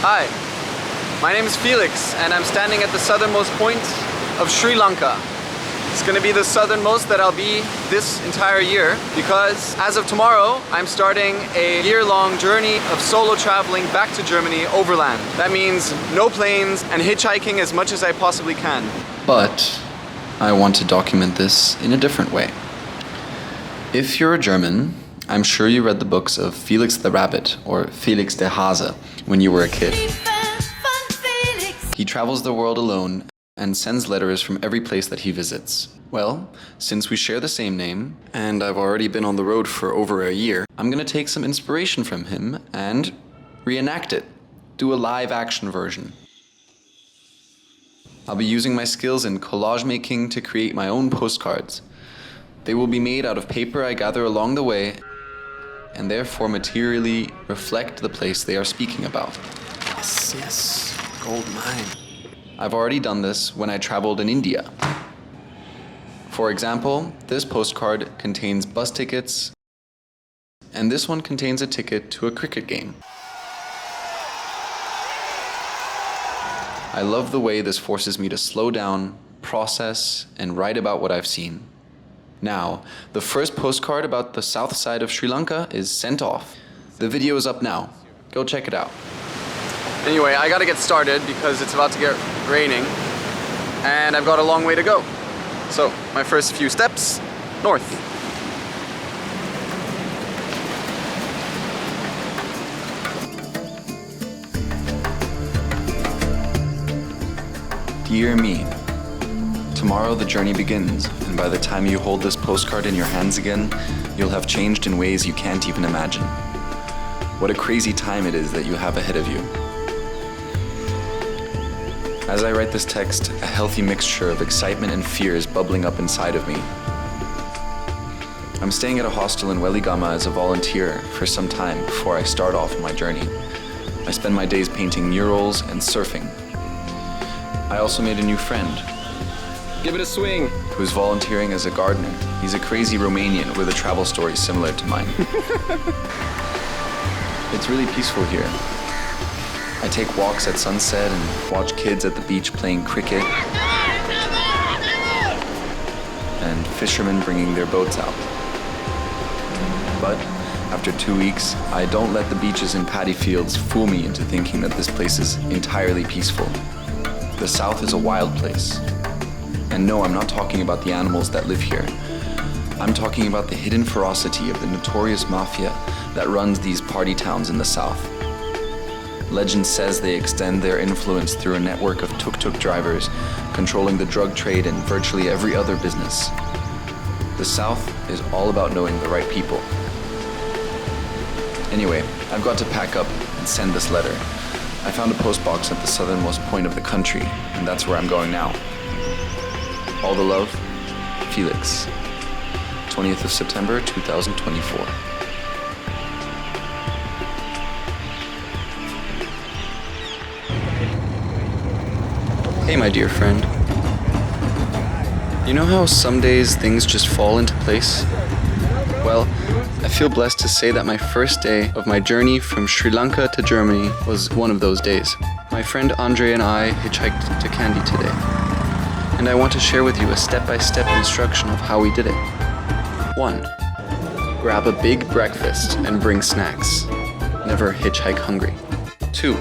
Hi, my name is Felix and I'm standing at the southernmost point of Sri Lanka. It's gonna be the southernmost that I'll be this entire year because as of tomorrow, I'm starting a year-long journey of solo traveling back to Germany overland. That means no planes and hitchhiking as much as I possibly can. But I want to document this in a different way. If you're a German, I'm sure you read the books of Felix the Rabbit or Felix der Hase when you were a kid. He travels the world alone and sends letters from every place that he visits. Well, since we share the same name, and I've already been on the road for over a year, I'm gonna take some inspiration from him and reenact it, do a live action version. I'll be using my skills in collage making to create my own postcards. They will be made out of paper I gather along the way and therefore materially reflect the place they are speaking about. Yes, gold mine. I've already done this when I traveled in India. For example, this postcard contains bus tickets, and this one contains a ticket to a cricket game. I love the way this forces me to slow down, process, and write about what I've seen. Now, the first postcard about the south side of Sri Lanka is sent off. The video is up now. Go check it out. Anyway, I gotta get started because it's about to get raining and I've got a long way to go. So, my first few steps, north. Dear me, tomorrow the journey begins, and by the time you hold this postcard in your hands again, you'll have changed in ways you can't even imagine. What a crazy time it is that you have ahead of you. As I write this text, a healthy mixture of excitement and fear is bubbling up inside of me. I'm staying at a hostel in Weligama as a volunteer for some time before I start off on my journey. I spend my days painting murals and surfing. I also made a new friend. Give it a swing. Who's volunteering as a gardener. He's a crazy Romanian with a travel story similar to mine. It's really peaceful here. I take walks at sunset and watch kids at the beach playing cricket and fishermen bringing their boats out. But after 2 weeks, I don't let the beaches and paddy fields fool me into thinking that this place is entirely peaceful. The South is a wild place. And no, I'm not talking about the animals that live here. I'm talking about the hidden ferocity of the notorious mafia that runs these party towns in the South. Legend says they extend their influence through a network of tuk-tuk drivers, controlling the drug trade and virtually every other business. The South is all about knowing the right people. Anyway, I've got to pack up and send this letter. I found a postbox at the southernmost point of the country, and that's where I'm going now. All the love, Felix. 20th of September, 2024. Hey, my dear friend. You know how some days things just fall into place? Well, I feel blessed to say that my first day of my journey from Sri Lanka to Germany was one of those days. My friend Andre and I hitchhiked to Kandy today, and I want to share with you a step-by-step instruction of how we did it. 1. Grab a big breakfast and bring snacks. Never hitchhike hungry. 2.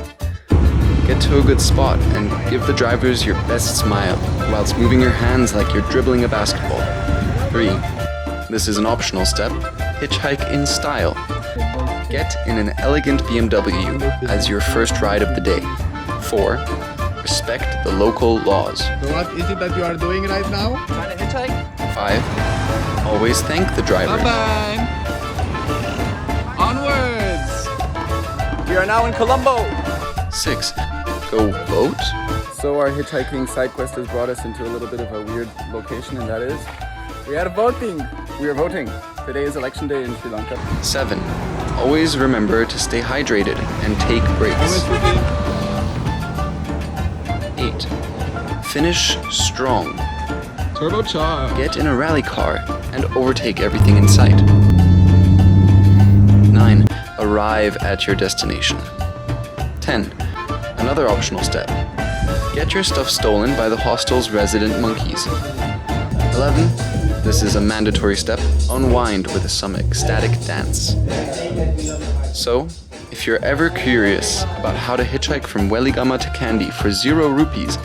Get to a good spot and give the drivers your best smile whilst moving your hands like you're dribbling a basketball. 3. This is an optional step. Hitchhike in style. Get in an elegant BMW as your first ride of the day. 4. Respect the local laws. So what is it that you are doing right now? Trying to hitchhike? 5. Always thank the drivers. Bye-bye! Onwards! We are now in Colombo. 6. Go vote? So our hitchhiking side quest has brought us into a little bit of a weird location, and that is, we are voting. We are voting. Today is election day in Sri Lanka. 7. Always remember to stay hydrated and take breaks. 8. Finish strong. Turbocharged! Get in a rally car and overtake everything in sight. 9. Arrive at your destination. 10. Another optional step. Get your stuff stolen by the hostel's resident monkeys. 11. This is a mandatory step. Unwind with some ecstatic dance. So, if you're ever curious about how to hitchhike from Weligama to Kandy for 0 rupees,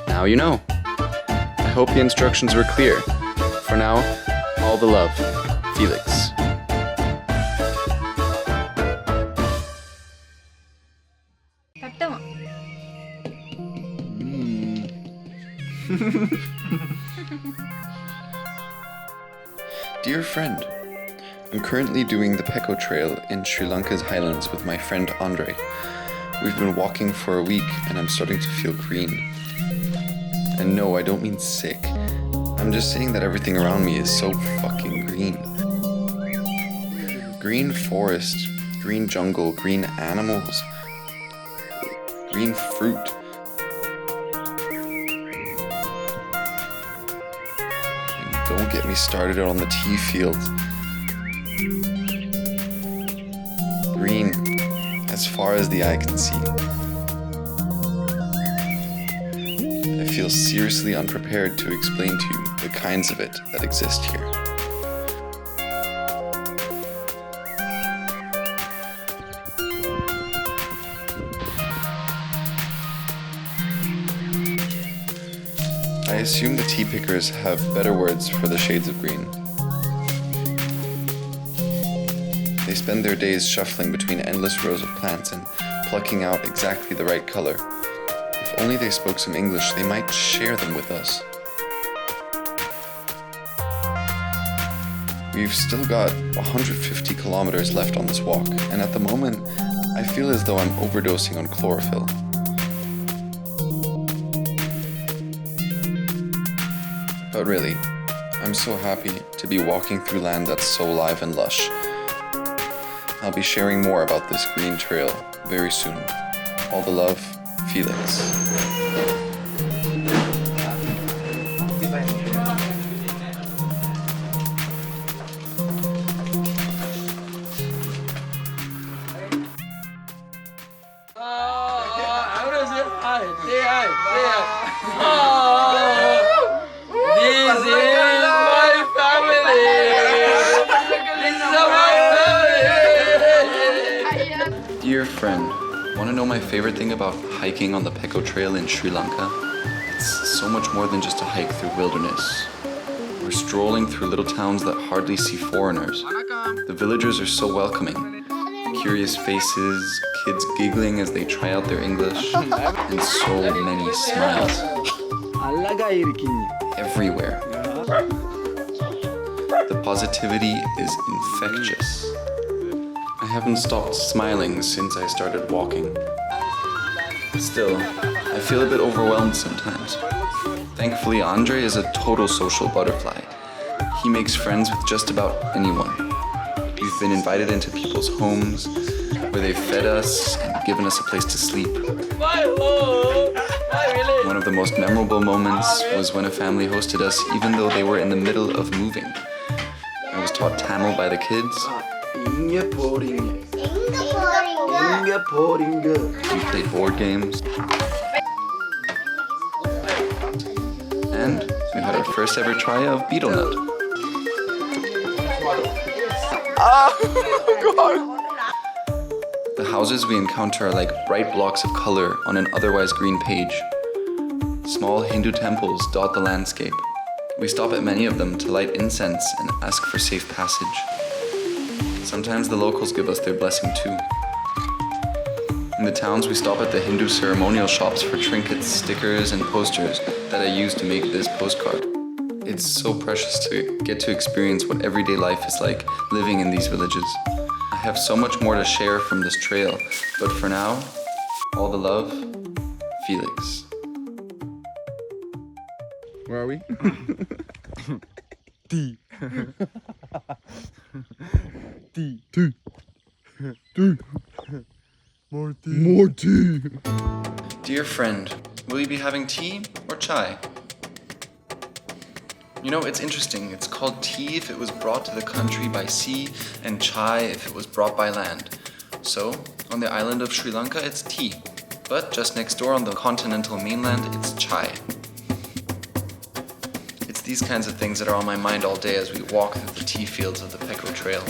now you know. I hope the instructions were clear. For now, all the love, Felix. Dear friend, I'm currently doing the Peko Trail in Sri Lanka's highlands with my friend Andre. We've been walking for a week and I'm starting to feel green. And no, I don't mean sick. I'm just saying that everything around me is so fucking green. Green forest, green jungle, green animals, green fruit. And don't get me started on the tea fields. Green as far as the eye can see. I feel seriously unprepared to explain to you the kinds of it that exist here. I assume the tea pickers have better words for the shades of green. They spend their days shuffling between endless rows of plants and plucking out exactly the right color. If only they spoke some English, they might share them with us. We've still got 150 kilometers left on this walk, and at the moment, I feel as though I'm overdosing on chlorophyll. But really, I'm so happy to be walking through land that's so live and lush. I'll be sharing more about this green trail very soon. All the love, Felix. Dear friend, want to know my favorite thing about hiking on the Peko Trail in Sri Lanka? It's so much more than just a hike through wilderness. We're strolling through little towns that hardly see foreigners. The villagers are so welcoming. Curious faces, kids giggling as they try out their English, and so many smiles. Everywhere. The positivity is infectious. I haven't stopped smiling since I started walking. Still, I feel a bit overwhelmed sometimes. Thankfully, Andre is a total social butterfly. He makes friends with just about anyone. We've been invited into people's homes, where they've fed us and given us a place to sleep. One of the most memorable moments was when a family hosted us even though they were in the middle of moving. I was taught Tamil by the kids. We played board games. And we had our first ever try of beetle nut. The houses we encounter are like bright blocks of color on an otherwise green page. Small Hindu temples dot the landscape. We stop at many of them to light incense and ask for safe passage. Sometimes the locals give us their blessing too. In the towns, we stop at the Hindu ceremonial shops for trinkets, stickers, and posters that I use to make this postcard. It's so precious to get to experience what everyday life is like living in these villages. I have so much more to share from this trail, but for now, all the love, Felix. Where are we? Tea. Tea. Tea. Tea. More tea. More tea. Dear friend, will you be having tea or chai? You know, it's interesting. It's called tea if it was brought to the country by sea, and chai if it was brought by land. So, on the island of Sri Lanka, it's tea. But just next door on the continental mainland, it's chai. It's these kinds of things that are on my mind all day as we walk through the tea fields of the Peko Trail.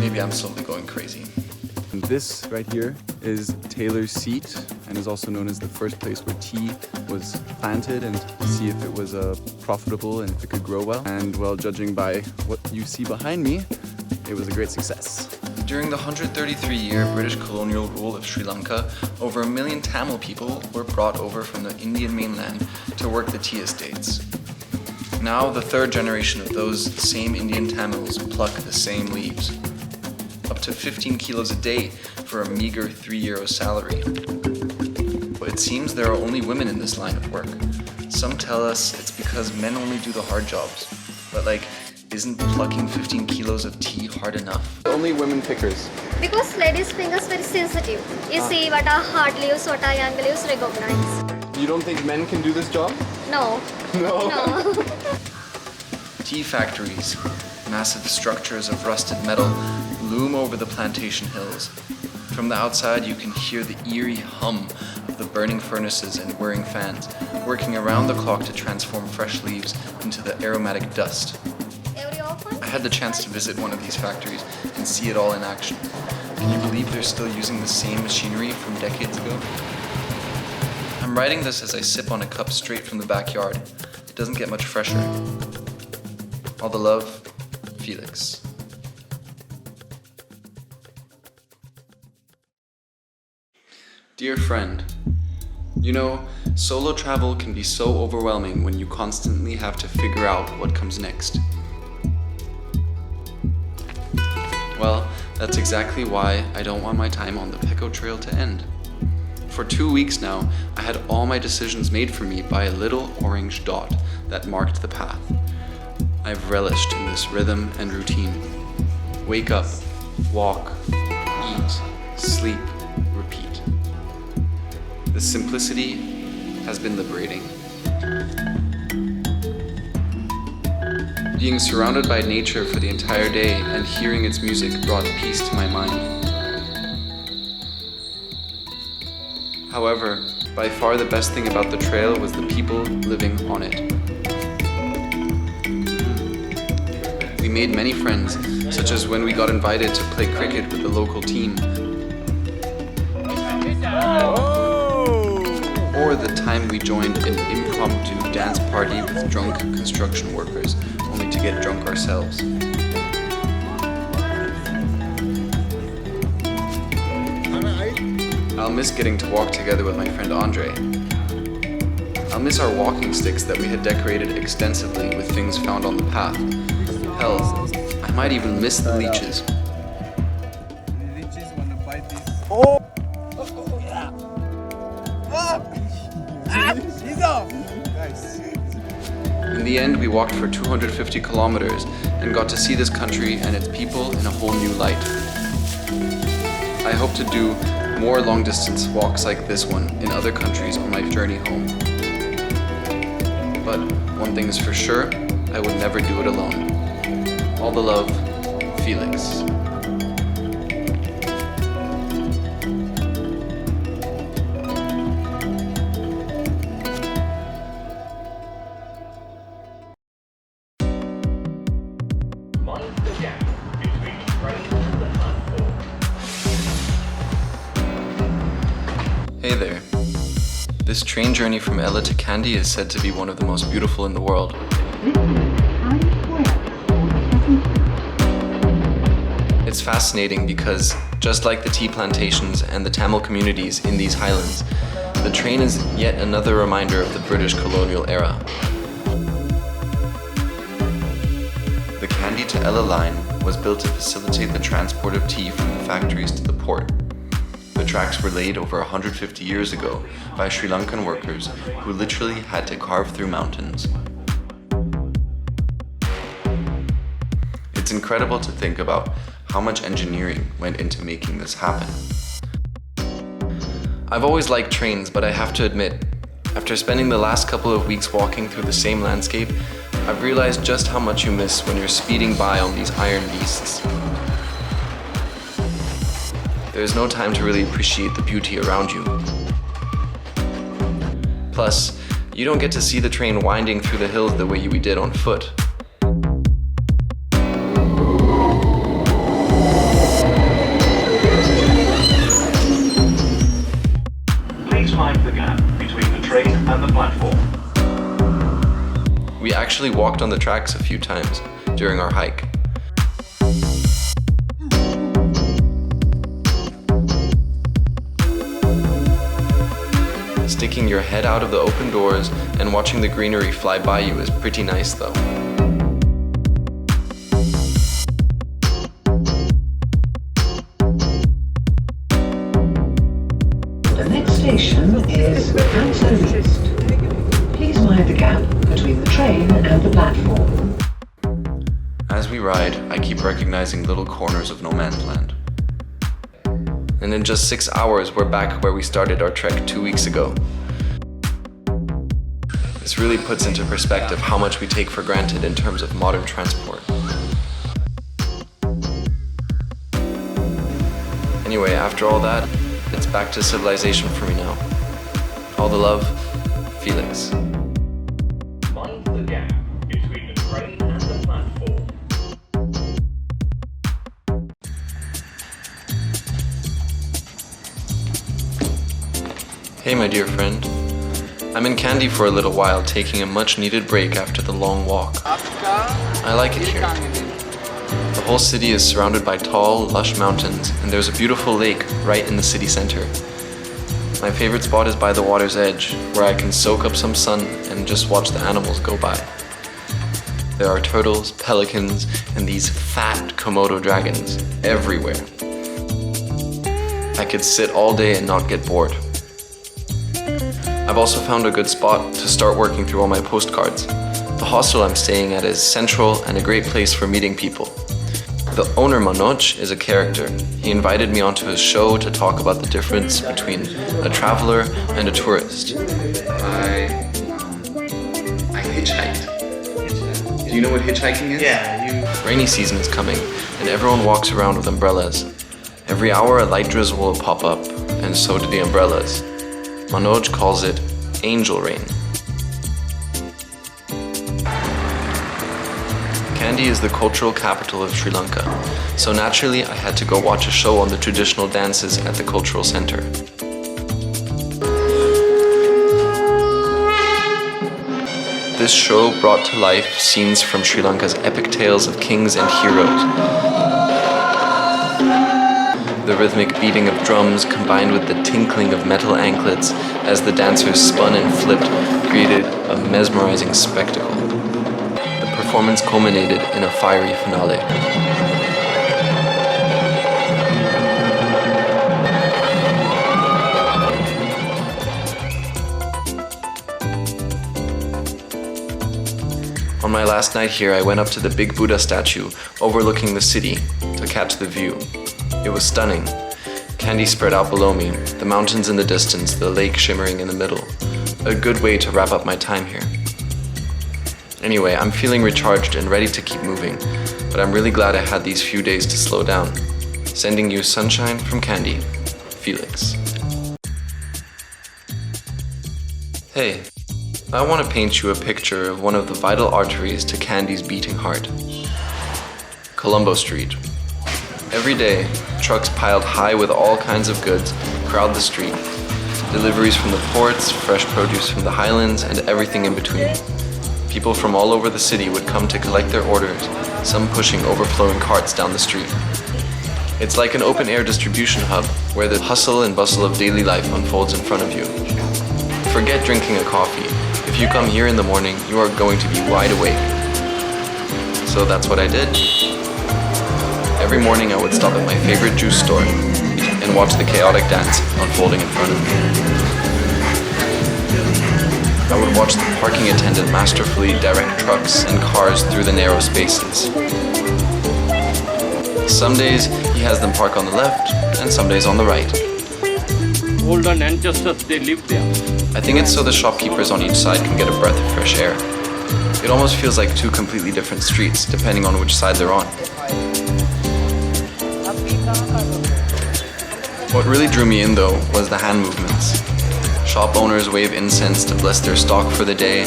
Maybe I'm slowly going crazy. And this right here is Taylor's seat, and is also known as the first place where tea was planted and to see if it was profitable and if it could grow well. And well, judging by what you see behind me, it was a great success. During the 133-year British colonial rule of Sri Lanka, over 1 million Tamil people were brought over from the Indian mainland to work the tea estates. Now, the third generation of those same Indian Tamils pluck the same leaves. Up to 15 kilos a day for a meager €3 salary. But it seems there are only women in this line of work. Some tell us it's because men only do the hard jobs. But isn't plucking 15 kilos of tea hard enough? Only women pickers. Because ladies' fingers very sensitive. You see what are hard leaves, what are young leaves recognize. You don't think men can do this job? No. No. No. Tea factories, massive structures of rusted metal, loom over the plantation hills. From the outside, you can hear the eerie hum of the burning furnaces and whirring fans, working around the clock to transform fresh leaves into the aromatic dust. I had the chance to visit one of these factories and see it all in action. Can you believe they're still using the same machinery from decades ago? I'm writing this as I sip on a cup straight from the backyard. It doesn't get much fresher. All the love, Felix. Dear friend, you know, solo travel can be so overwhelming when you constantly have to figure out what comes next. Well, that's exactly why I don't want my time on the Peko Trail to end. For 2 weeks now, I had all my decisions made for me by a little orange dot that marked the path. I've relished in this rhythm and routine. Wake up, walk, eat, sleep, repeat. The simplicity has been liberating. Being surrounded by nature for the entire day and hearing its music brought peace to my mind. However, by far the best thing about the trail was the people living on it. We made many friends, such as when we got invited to play cricket with the local team. Or the time we joined an impromptu dance party with drunk construction workers, only to get drunk ourselves. I'll miss getting to walk together with my friend Andre. I'll miss our walking sticks that we had decorated extensively with things found on the path. Hell, I might even miss the leeches. In the end, we walked for 250 kilometers and got to see this country and its people in a whole new light. I hope to do more long-distance walks like this one in other countries on my journey home. But one thing is for sure, I would never do it alone. All the love, Felix. Hey there. This train journey from Ella to Kandy is said to be one of the most beautiful in the world. It's fascinating because, just like the tea plantations and the Tamil communities in these highlands, the train is yet another reminder of the British colonial era. The Kandy to Ella line was built to facilitate the transport of tea from the factories to the port. The tracks were laid over 150 years ago by Sri Lankan workers who literally had to carve through mountains. It's incredible to think about how much engineering went into making this happen. I've always liked trains, but I have to admit, after spending the last couple of weeks walking through the same landscape, I've realized just how much you miss when you're speeding by on these iron beasts. there's no time to really appreciate the beauty around you. Plus, you don't get to see the train winding through the hills the way we did on foot. Please mind the gap between the train and the platform. We actually walked on the tracks a few times during our hike. Sticking your head out of the open doors and watching the greenery fly by you is pretty nice though. The next station is Hampstead East. Please mind the gap between the train and the platform. As we ride, I keep recognizing little corners of no man's land. And in just 6 hours, we're back where we started our trek 2 weeks ago. This really puts into perspective how much we take for granted in terms of modern transport. Anyway, after all that, it's back to civilization for me now. All the love, Felix. Mind the gap between the train and the platform. Hey my dear friend. I'm in Kandy for a little while, taking a much needed break after the long walk. I like it here. The whole city is surrounded by tall, lush mountains, and there's a beautiful lake right in the city center. My favorite spot is by the water's edge, where I can soak up some sun and just watch the animals go by. There are turtles, pelicans, and these fat Komodo dragons everywhere. I could sit all day and not get bored. I've also found a good spot to start working through all my postcards. The hostel I'm staying at is central and a great place for meeting people. The owner Manoj is a character. He invited me onto his show to talk about the difference between a traveler and a tourist. I hitchhiked. Do you know what hitchhiking is? Rainy season is coming, and everyone walks around with umbrellas. Every hour a light drizzle will pop up, and so do the umbrellas. Manoj calls it angel rain. Kandy is the cultural capital of Sri Lanka, so naturally I had to go watch a show on the traditional dances at the cultural center. This show brought to life scenes from Sri Lanka's epic tales of kings and heroes. The rhythmic beating of drums combined with the tinkling of metal anklets as the dancers spun and flipped created a mesmerizing spectacle. The performance culminated in a fiery finale. On my last night here, I went up to the big Buddha statue overlooking the city to catch the view. It was stunning. Kandy spread out below me, the mountains in the distance, the lake shimmering in the middle. A good way to wrap up my time here. Anyway, I'm feeling recharged and ready to keep moving, but I'm really glad I had these few days to slow down. Sending you sunshine from Kandy, Felix. Hey, I want to paint you a picture of one of the vital arteries to Kandy's beating heart. Colombo Street. Every day, trucks piled high with all kinds of goods crowd the street. Deliveries from the ports, fresh produce from the highlands, and everything in between. People from all over the city would come to collect their orders, some pushing overflowing carts down the street. It's like an open-air distribution hub where the hustle and bustle of daily life unfolds in front of you. Forget drinking a coffee. If you come here in the morning, you are going to be wide awake. So that's what I did. Every morning I would stop at my favorite juice store and watch the chaotic dance unfolding in front of me. I would watch the parking attendant masterfully direct trucks and cars through the narrow spaces. Some days he has them park on the left and some days on the right. Older ancestors, they lived there. I think it's so the shopkeepers on each side can get a breath of fresh air. It almost feels like two completely different streets depending on which side they're on. What really drew me in though was the hand movements. Shop owners wave incense to bless their stock for the day.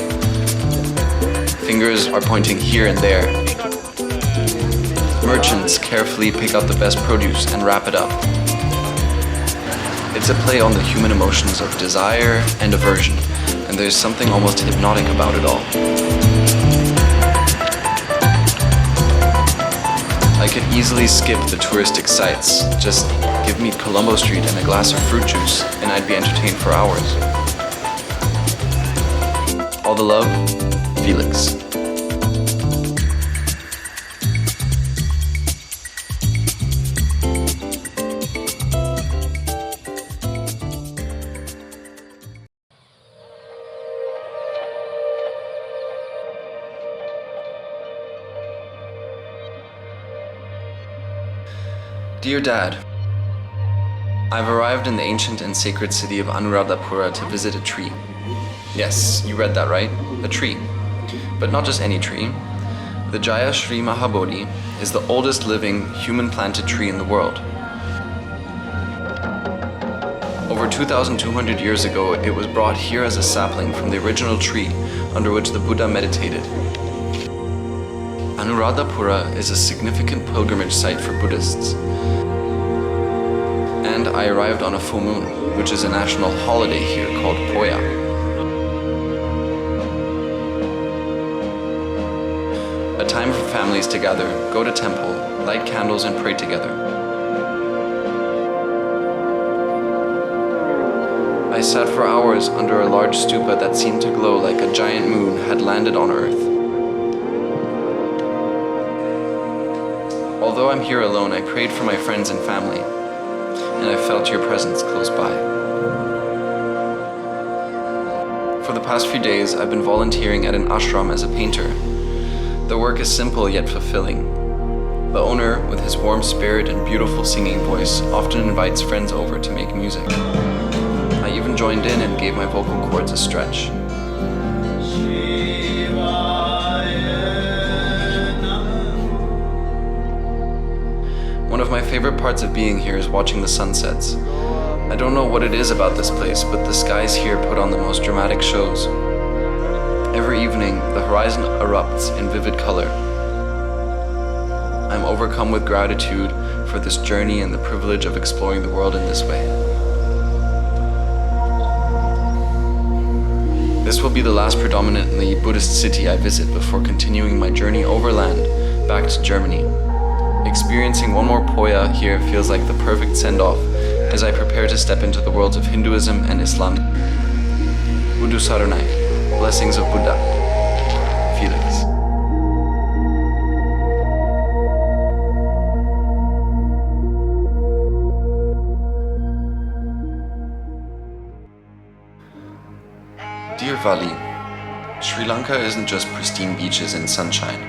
Fingers are pointing here and there. Merchants carefully pick out the best produce and wrap it up. It's a play on the human emotions of desire and aversion, and there's something almost hypnotic about it all. I could easily skip the touristic sites. Just give me Colombo Street and a glass of fruit juice, and I'd be entertained for hours. All the love, Felix. Dear Dad, I've arrived in the ancient and sacred city of Anuradhapura to visit a tree. Yes, you read that right, a tree. But not just any tree. The Jaya Sri Mahabodhi is the oldest living human-planted tree in the world. Over 2,200 years ago, it was brought here as a sapling from the original tree under which the Buddha meditated. Anuradhapura is a significant pilgrimage site for Buddhists. And I arrived on a full moon, which is a national holiday here called Poya. A time for families to gather, go to temple, light candles and pray together. I sat for hours under a large stupa that seemed to glow like a giant moon had landed on Earth. Although I'm here alone, I prayed for my friends and family, and I felt your presence close by. For the past few days, I've been volunteering at an ashram as a painter. The work is simple yet fulfilling. The owner, with his warm spirit and beautiful singing voice, often invites friends over to make music. I even joined in and gave my vocal cords a stretch. One of my favorite parts of being here is watching the sunsets. I don't know what it is about this place, but the skies here put on the most dramatic shows. Every evening, the horizon erupts in vivid color. I'm overcome with gratitude for this journey and the privilege of exploring the world in this way. This will be the last predominantly Buddhist city I visit before continuing my journey overland back to Germany. Experiencing one more Poya here feels like the perfect send-off as I prepare to step into the worlds of Hinduism and Islam. Buddhu Saranai, blessings of Buddha. Felix. Dear Vali, Sri Lanka isn't just pristine beaches and sunshine.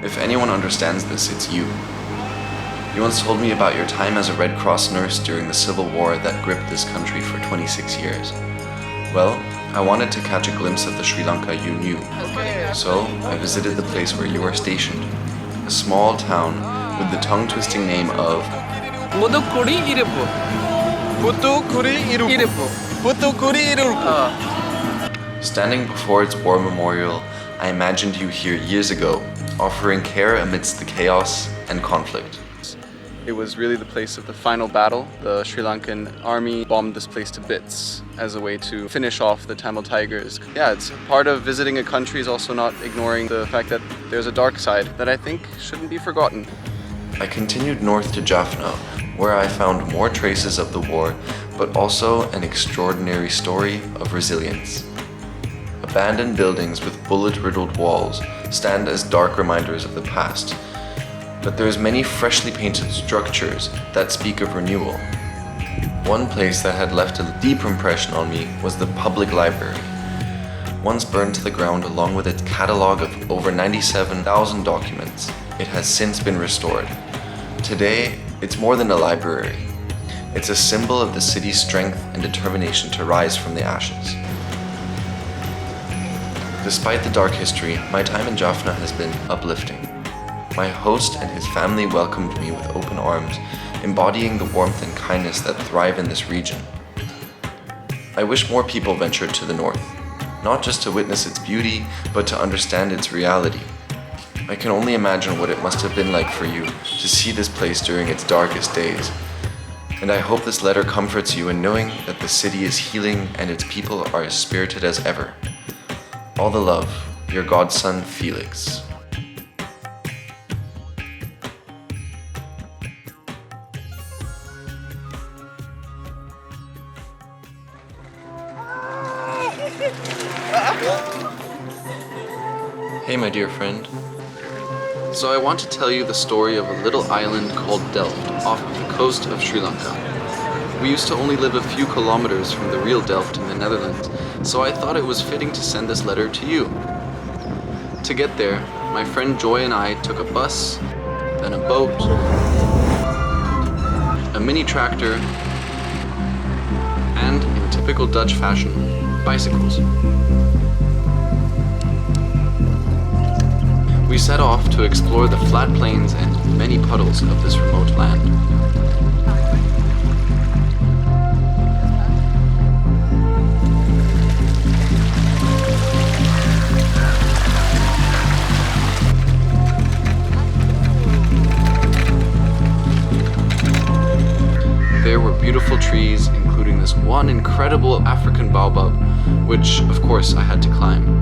If anyone understands this, it's you. You once told me about your time as a Red Cross nurse during the Civil War that gripped this country for 26 years. Well, I wanted to catch a glimpse of the Sri Lanka you knew. So, I visited the place where you are stationed. A small town with the tongue-twisting name of Standing before its war memorial, I imagined you here years ago, offering care amidst the chaos and conflict. It was really the place of the final battle. The Sri Lankan army bombed this place to bits as a way to finish off the Tamil Tigers. Yeah, it's part of visiting a country is also not ignoring the fact that there's a dark side that I think shouldn't be forgotten. I continued north to Jaffna, where I found more traces of the war, but also an extraordinary story of resilience. Abandoned buildings with bullet-riddled walls stand as dark reminders of the past, but there's many freshly painted structures that speak of renewal. One place that had left a deep impression on me was the public library. Once burned to the ground along with its catalog of over 97,000 documents, it has since been restored. Today, it's more than a library. It's a symbol of the city's strength and determination to rise from the ashes. Despite the dark history, my time in Jaffna has been uplifting. My host and his family welcomed me with open arms, embodying the warmth and kindness that thrive in this region. I wish more people ventured to the north, not just to witness its beauty, but to understand its reality. I can only imagine what it must have been like for you to see this place during its darkest days. And I hope this letter comforts you in knowing that the city is healing and its people are as spirited as ever. All the love, your godson Felix. Hey, my dear friend. So I want to tell you the story of a little island called Delft off of the coast of Sri Lanka. We used to only live a few kilometers from the real Delft in the Netherlands, so I thought it was fitting to send this letter to you. To get there, my friend Joy and I took a bus, then a boat, a mini tractor, and, in typical Dutch fashion, bicycles. We set off to explore the flat plains and many puddles of this remote land. There were beautiful trees, including this one incredible African baobab, which, of course, I had to climb.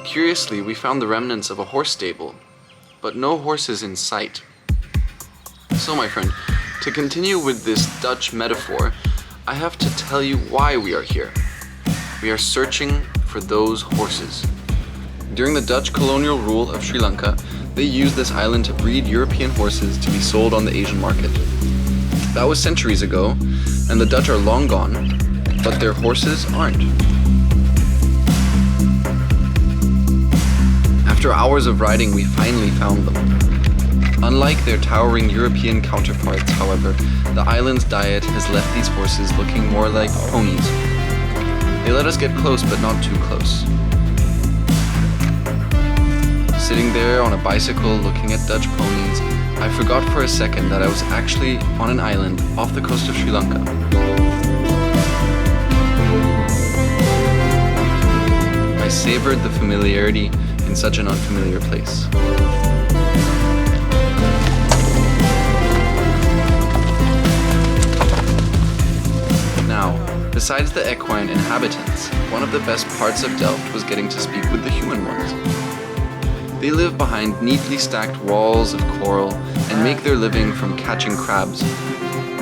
Curiously, we found the remnants of a horse stable, but no horses in sight. So, my friend, to continue with this Dutch metaphor, I have to tell you why we are here. We are searching for those horses. During the Dutch colonial rule of Sri Lanka, they used this island to breed European horses to be sold on the Asian market. That was centuries ago, and the Dutch are long gone, but their horses aren't. After hours of riding, we finally found them. Unlike their towering European counterparts, however, the island's diet has left these horses looking more like ponies. They let us get close, but not too close. Sitting there on a bicycle looking at Dutch ponies, I forgot for a second that I was actually on an island off the coast of Sri Lanka. I savored the familiarity in such an unfamiliar place. Now, besides the equine inhabitants, one of the best parts of Delft was getting to speak with the human ones. They live behind neatly stacked walls of coral and make their living from catching crabs.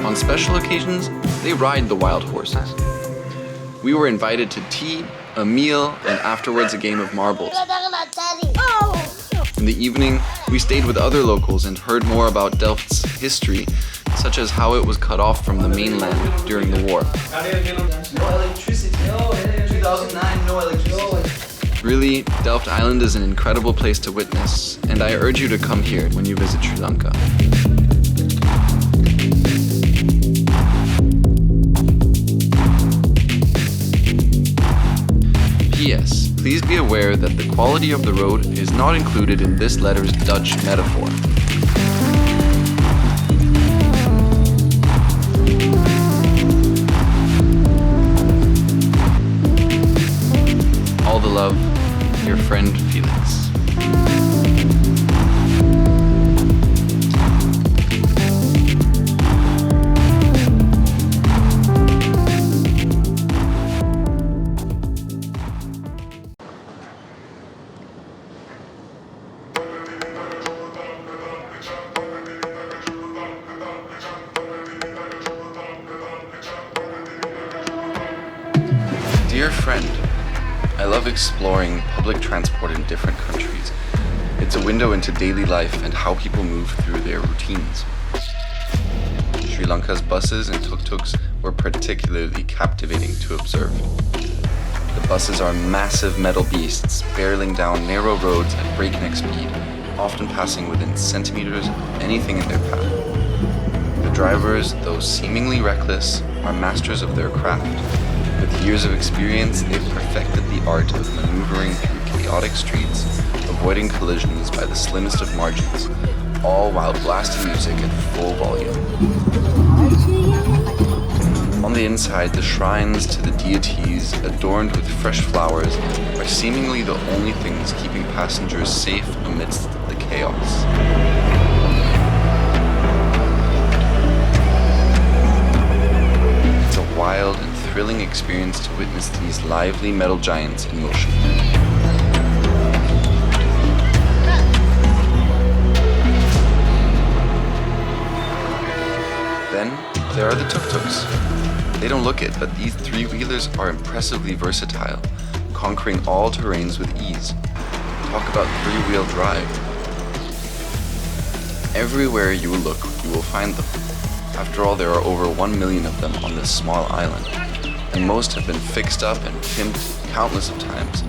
On special occasions, they ride the wild horses. We were invited to tea, a meal, and afterwards a game of marbles. In the evening, we stayed with other locals and heard more about Delft's history, such as how it was cut off from the mainland during the war. No electricity. 2009, no electricity. Really, Delft Island is an incredible place to witness, and I urge you to come here when you visit Sri Lanka. P.S. Please be aware that the quality of the road is not included in this letter's Dutch metaphor. All the love, your friend Felix. Dear friend, I love exploring public transport in different countries. It's a window into daily life and how people move through their routines. Sri Lanka's buses and tuk-tuks were particularly captivating to observe. The buses are massive metal beasts barreling down narrow roads at breakneck speed, often passing within centimeters of anything in their path. The drivers, though seemingly reckless, are masters of their craft. With years of experience, they've perfected the art of maneuvering through chaotic streets, avoiding collisions by the slimmest of margins, all while blasting music at full volume. On the inside, the shrines to the deities, adorned with fresh flowers, are seemingly the only things keeping passengers safe amidst the chaos. It's a wild and thrilling experience to witness these lively metal giants in motion. Then there are the tuk-tuks. They don't look it, but these three-wheelers are impressively versatile, conquering all terrains with ease. Talk about three-wheel drive. Everywhere you look, you will find them. After all, there are over 1 million of them on this small island, and most have been fixed up and pimped countless of times.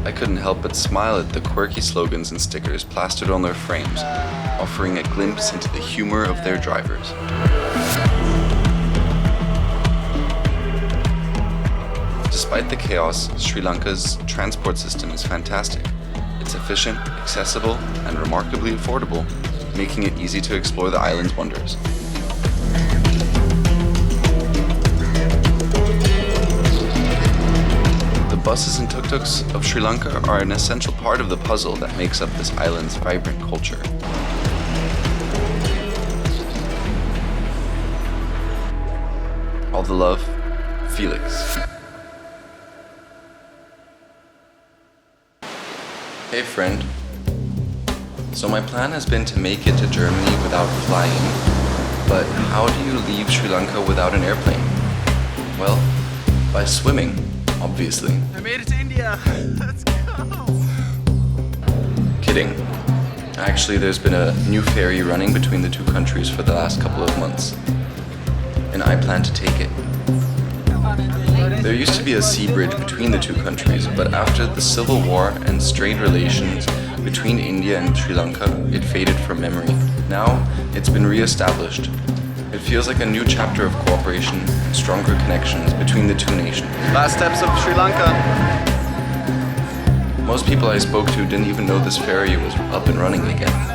I couldn't help but smile at the quirky slogans and stickers plastered on their frames, offering a glimpse into the humor of their drivers. Despite the chaos, Sri Lanka's transport system is fantastic. It's efficient, accessible, and remarkably affordable, making it easy to explore the island's wonders. The buses and tuk-tuks of Sri Lanka are an essential part of the puzzle that makes up this island's vibrant culture. All the love, Felix. Hey friend. So my plan has been to make it to Germany without flying, but how do you leave Sri Lanka without an airplane? Well, by swimming, obviously. I made it to India. Let's go. Kidding. Actually, there's been a new ferry running between the two countries for the last couple of months, and I plan to take it. There used to be a sea bridge between the two countries, but after the civil war and strained relations between India and Sri Lanka, it faded from memory. Now, it's been re-established. It feels like a new chapter of cooperation and stronger connections between the two nations. Last steps of Sri Lanka. Most people I spoke to didn't even know this ferry was up and running again.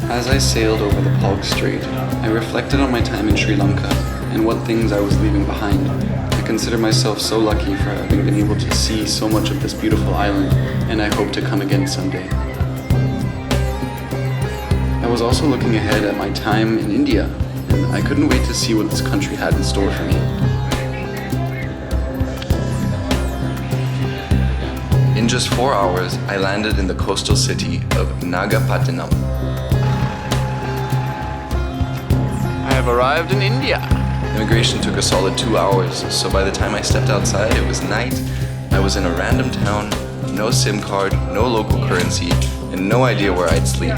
As I sailed over the Palk Strait, I reflected on my time in Sri Lanka and what things I was leaving behind. I consider myself so lucky for having been able to see so much of this beautiful island, and I hope to come again someday. I was also looking ahead at my time in India, and I couldn't wait to see what this country had in store for me. In just 4 hours, I landed in the coastal city of Nagapattinam. I have arrived in India. Immigration took a solid 2 hours, so by the time I stepped outside, it was night. I was in a random town, no SIM card, no local currency, and no idea where I'd sleep.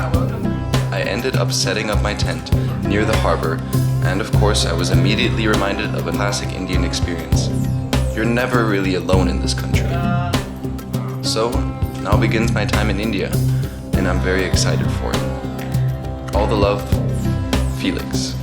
I ended up setting up my tent near the harbor, and of course I was immediately reminded of a classic Indian experience. You're never really alone in this country. So, now begins my time in India, and I'm very excited for it. All the love, Felix.